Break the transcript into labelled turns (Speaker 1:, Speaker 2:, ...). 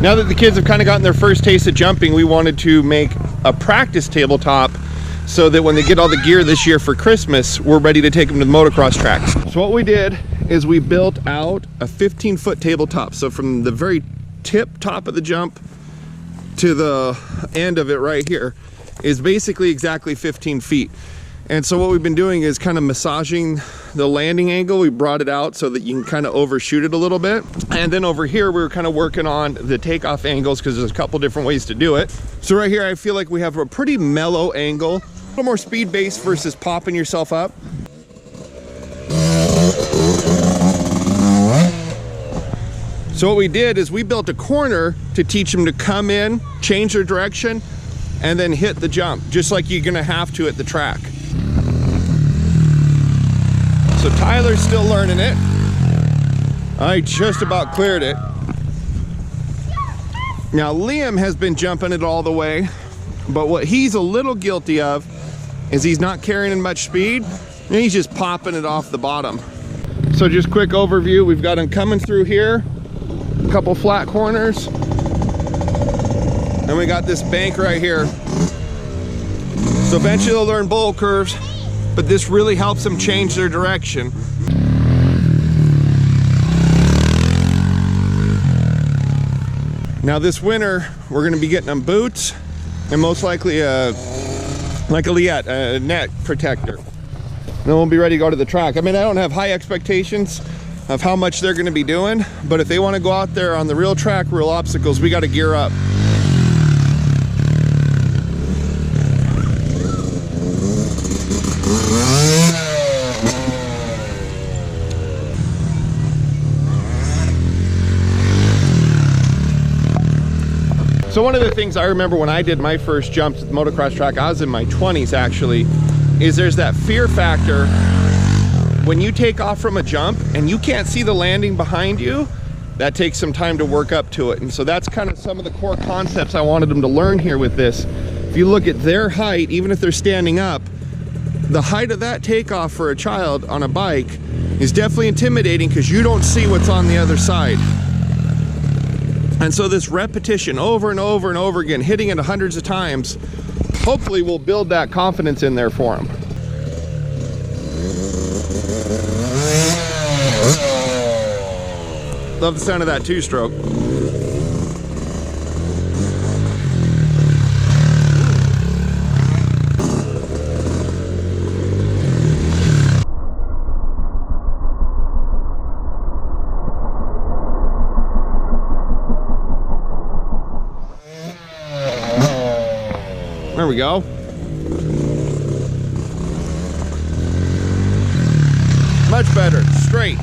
Speaker 1: Now that the kids have kind of gotten their first taste of jumping, we wanted to make a practice tabletop so that when they get all the gear this year for Christmas, we're ready to take them to the motocross tracks. So what we did is we built out a 15-foot tabletop. So from the very tip top of the jump to the end of it right here is basically exactly 15 feet. And so what we've been doing is kind of massaging the landing angle. We brought it out so that you can kind of overshoot it a little bit. And then over here, we were kind of working on the takeoff angles because there's a couple different ways to do it. So right here, I feel like we have a pretty mellow angle, a little more speed based versus popping yourself up. So what we did is we built a corner to teach them to come in, change their direction, and then hit the jump, just like you're gonna have to at the track. So Tyler's still learning it. I just about cleared it. Now Liam has been jumping it all the way, but what he's a little guilty of is he's not carrying in much speed, and he's just popping it off the bottom. So just quick overview, we've got him coming through here, a couple flat corners, and we got this bank right here. So eventually they'll learn bowl curves, but this really helps them change their direction. Now this winter, we're gonna be getting them boots and most likely like a liette, a neck protector. And then we'll be ready to go to the track. I mean, I don't have high expectations of how much they're gonna be doing, but if they wanna go out there on the real track, real obstacles, we gotta gear up. So one of the things I remember when I did my first jumps at the motocross track, I was in my 20s actually, is there's that fear factor when you take off from a jump and you can't see the landing behind you. That takes some time to work up to it. And so that's kind of some of the core concepts I wanted them to learn here with this. If you look at their height, even if they're standing up, the height of that takeoff for a child on a bike is definitely intimidating because you don't see what's on the other side. And so this repetition over and over and over again, hitting it hundreds of times, hopefully will build that confidence in there for them. Love the sound of that two-stroke. There we go. Much better, straight.